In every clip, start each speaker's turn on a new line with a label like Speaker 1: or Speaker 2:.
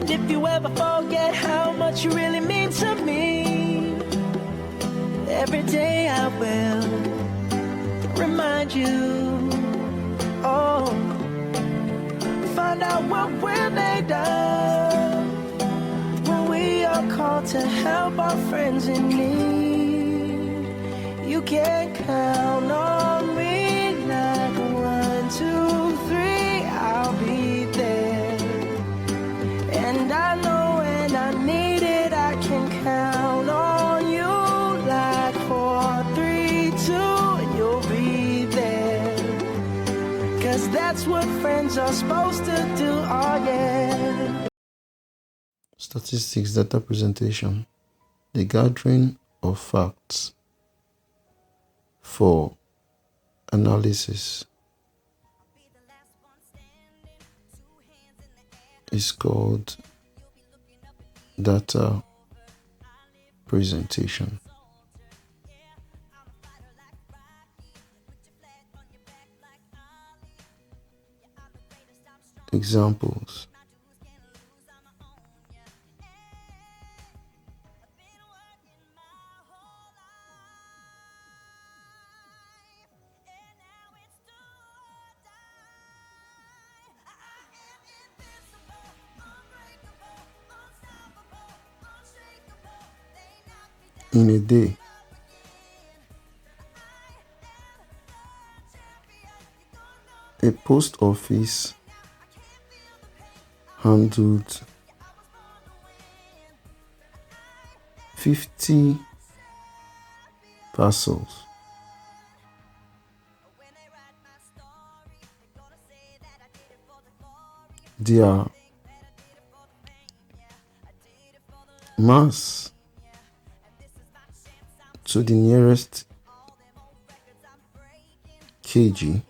Speaker 1: And if you ever forget how much you really mean to me, every day I will remind you. Oh, find out what we're made of when we are called to help our friends in need. You can count on me like 1, 2, 3, I'll be there. And I know when I need it, I can count on you like 4, 3, 2, and you'll be there. 'Cause that's what friends are supposed to do, oh yeah.
Speaker 2: Statistics data presentation. The gathering of facts for analysis is called data presentation. Examples: in a day, a post office handled 50 parcels. Their mass to the nearest kg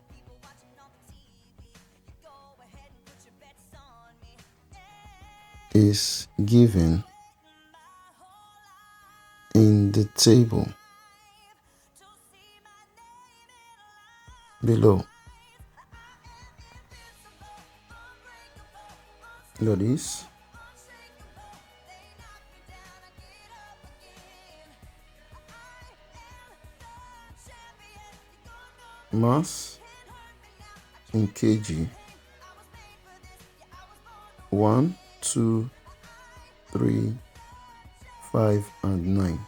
Speaker 2: is given in the table below. That is mass in kg 1, 2, 3, 5, and 9,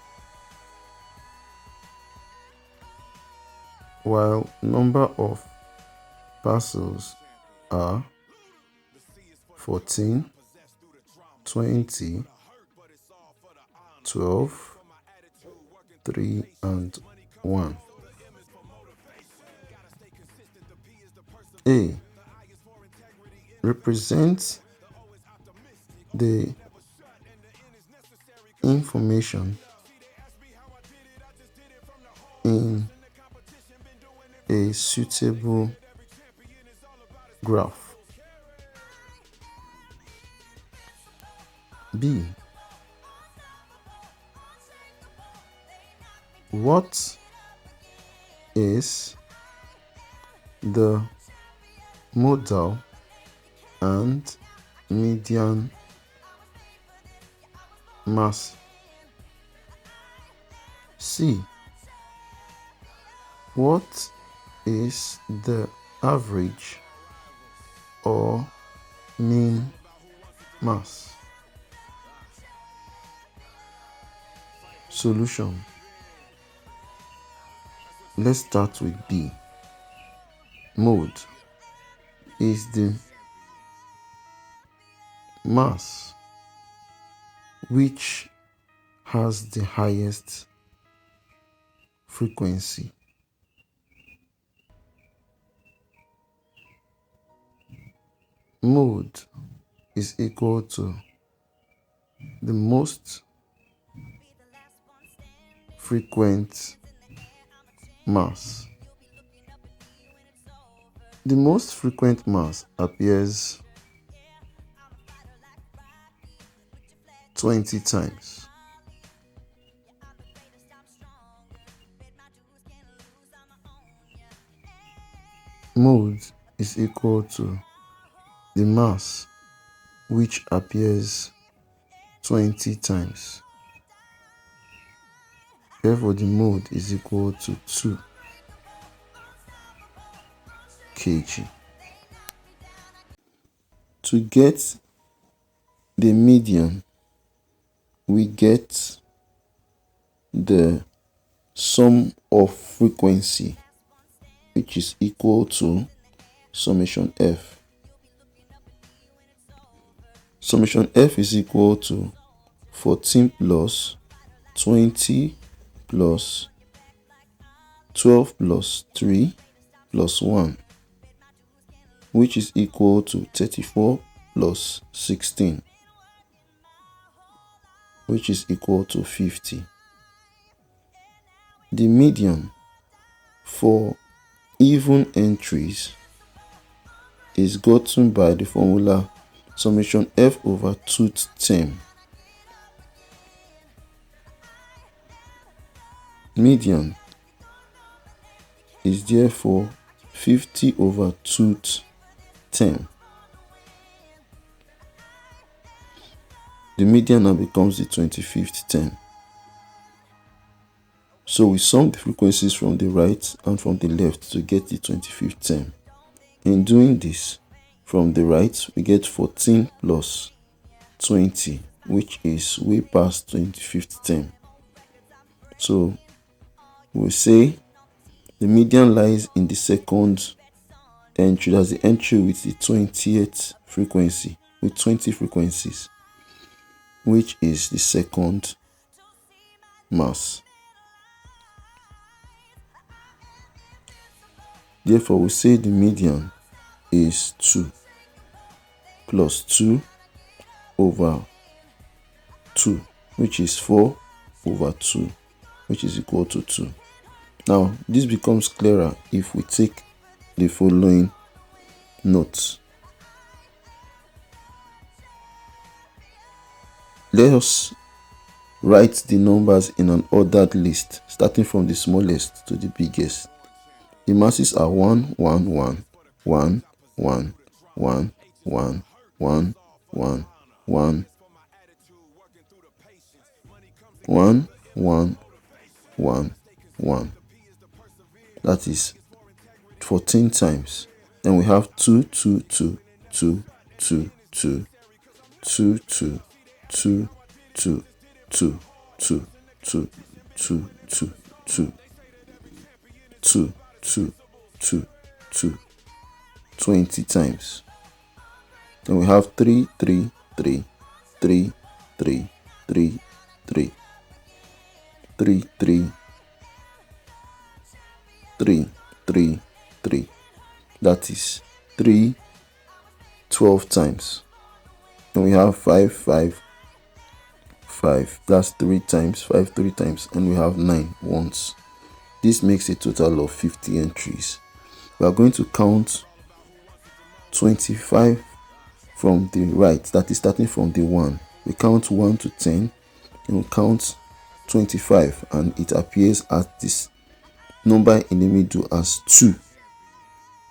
Speaker 2: while number of parcels are 14, 20, 12, 3, and 1. A represents the information in a suitable graph. B. What is the modal and median mass? C. What is the average or mean mass? Solution. Let's start with B. Mode is the mass which has the highest frequency. Mode is equal to the most frequent mass. The most frequent mass appears 20 times. Mode is equal to the mass which appears 20 times. Therefore, the mode is equal to 2 kg. To get the median, we get the sum of frequency, which is equal to summation f. Summation f is equal to 14 plus 20 plus 12 plus 3 plus 1, which is equal to 34 plus 16, which is equal to 50. The median for even entries is gotten by the formula summation f over tooth term. Median is therefore 50 over tooth term. The median now becomes the 25th term. So we sum the frequencies from the right and from the left to get the 25th term. In doing this, from the right we get 14 plus 20, which is way past 25th term. So we say the median lies in the second entry, that's the entry with the 20th frequency, with 20 frequencies, which is the second mass. Therefore, we say the median is 2 plus 2 over 2, which is 4 over 2, which is equal to 2. Now, this becomes clearer if we take the following notes. Let us write the numbers in an ordered list, starting from the smallest to the biggest. The masses are 1, 1, 1, 1, 1, 1, 1, 1, 1, 1, 1, 1, 1, 1. That is 14 times. Then we have 2, 2, 2, 2, 2, 2, 2, 2, 2, 2, 2, 2, 2, 2, 2, 2, 2, 2, 2, 2, 20 times. Then we have 3, 3, 3, 3, 3, 3, 3, 3, 3, 3, 3, 3. That is 3, 12 times. Then we have 5, 5, 5. That's 3 times, 5, 3 times. And we have 9 once. This makes a total of 50 entries. We are going to count 25 from the right, that is starting from the 1. We count 1 to 10, and we count 25, and it appears as this number in the middle as 2.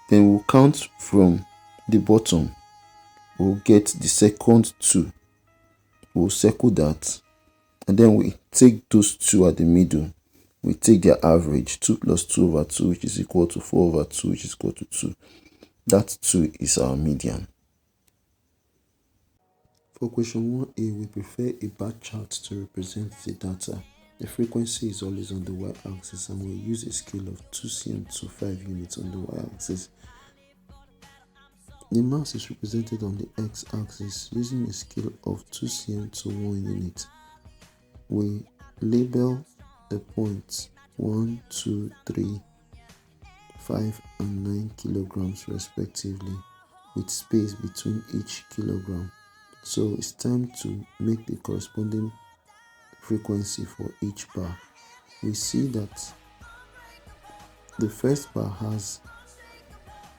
Speaker 2: Then we'll count from the bottom. We'll get the second 2. We'll circle that, and then we take those 2 at the middle. We take their average, 2 plus 2 over 2, which is equal to 4 over 2, which is equal to 2. That 2 is our median. For question 1a, we prefer a bar chart to represent the data. The frequency is always on the y-axis, and we use a scale of 2 cm to 5 units on the y-axis. The mass is represented on the x-axis using a scale of 2 cm to 1 unit. We label the points 1, 2, 3, 5 and 9 kilograms respectively, with space between each kilogram. So it's time to make the corresponding frequency for each bar. We see that the first bar has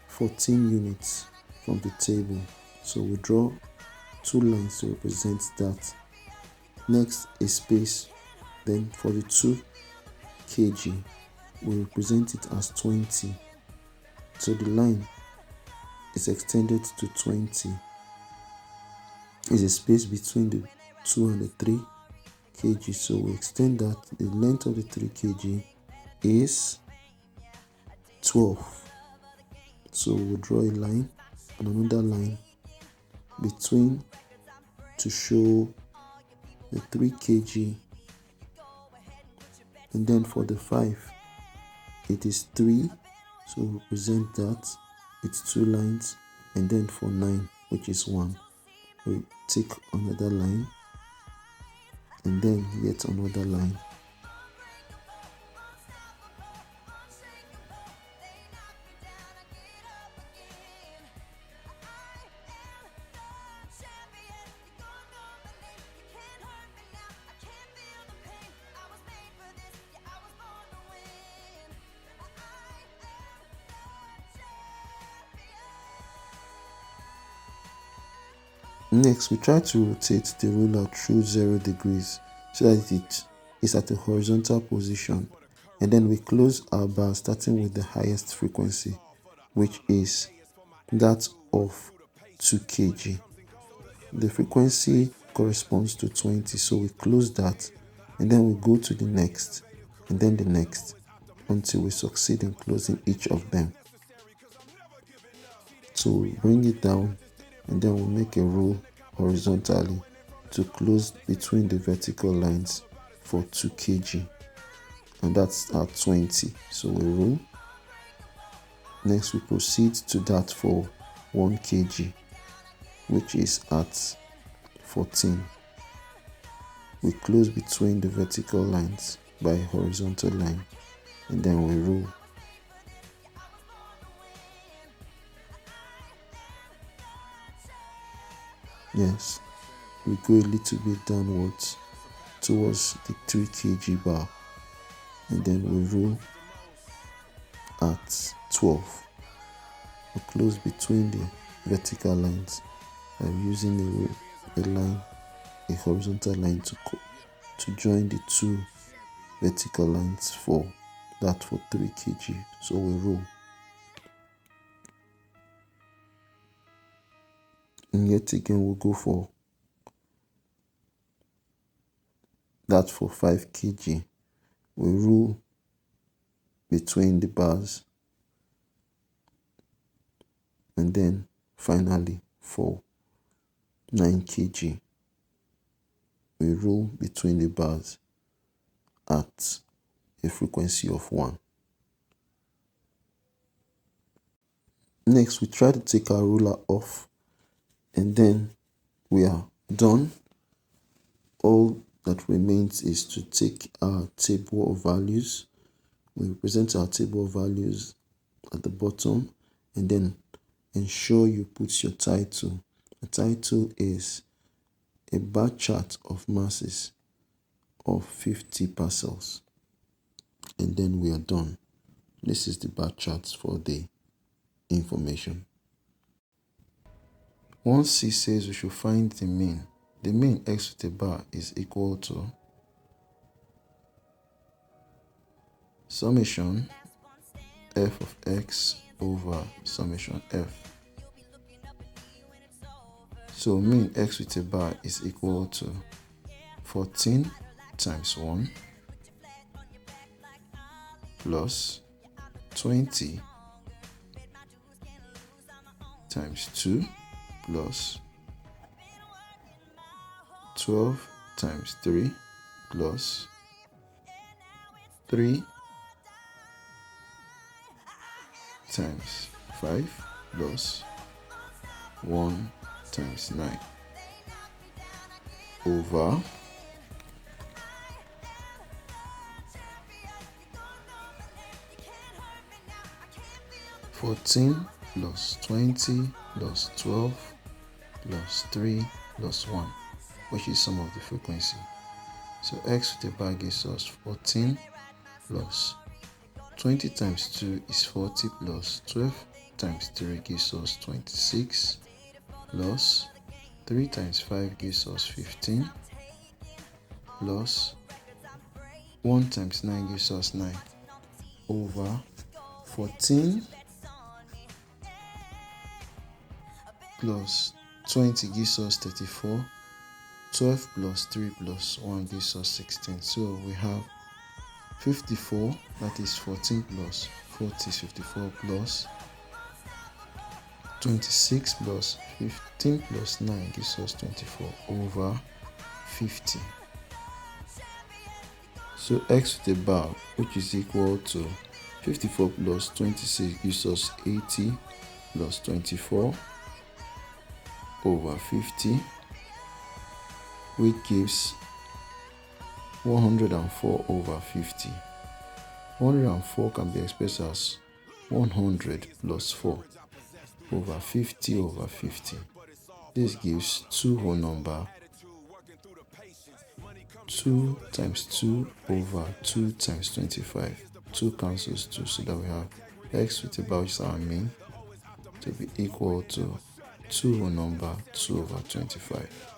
Speaker 2: 14 units from the table, so we draw 2 lines to represent that. Next, a space. Then for the 2 kg, we represent it as 20. So the line is extended to 20. is a space between the 2 and the 3 kg. So we extend that. The length of the 3 kg is 12. So we'll draw a line and another line between to show the 3 kg, and then for the 5 it is 3, so we represent that it's 2 lines, and then for 9, which is 1, we take another line and then yet another line. Next, we try to rotate the ruler through 0 degrees so that it is at a horizontal position, and then we close our bar starting with the highest frequency, which is that of 2 kg. The frequency corresponds to 20, so we close that and then we go to the next and then the next until we succeed in closing each of them. So we bring it down and then we make a rule horizontally to close between the vertical lines for 2 kg, and that's at 20. So we rule. Next we proceed to that for 1 kg, which is at 14. We close between the vertical lines by a horizontal line and then we rule. Yes, we go a little bit downwards towards the 3 kg bar and then we rule at 12. We close between the vertical lines by using a horizontal line to join the 2 vertical lines for 3 kg. So we rule. And yet again we'll go for that for 5 kg. We rule between the bars, and then finally for 9 kg we rule between the bars at a frequency of 1. Next, we try to take our ruler off, and then we are done. All that remains is to take our table of values. We present our table of values at the bottom, and then ensure you put your title. The title is a bar chart of masses of 50 parcels, and then we are done. This is the bar charts for the information. 1C says we should find the mean. The mean x with a bar is equal to summation f of x over summation f. So mean x with a bar is equal to 14 times 1 plus 20 times 2 plus 12 times 3 plus 3 times 5 plus 1 times 9 over 14 plus 20 plus 12 plus 3 plus 1, which is sum of the frequency. So x with a bar gives us 14 plus 20 times 2 is 40 plus 12 times 3 gives us 26 plus 3 times 5 gives us 15 plus 1 times 9 gives us 9 over 14 plus 20 gives us 34. 12 plus 3 plus 1 gives us 16. So we have 54, that is 14 plus 40 is 54 plus 26 plus 15 plus 9 gives us 24 over 50. So x with a bar, which is equal to 54 plus 26 gives us 80 plus 24 over 50, which gives 104 over 50. 104 can be expressed as 100 plus 4 over 50 over 50. This gives 2 whole number. 2 times 2 over 2 times 25. 2 cancels 2, so that we have x with about our mean to be equal to 2 whole number 2 over 25.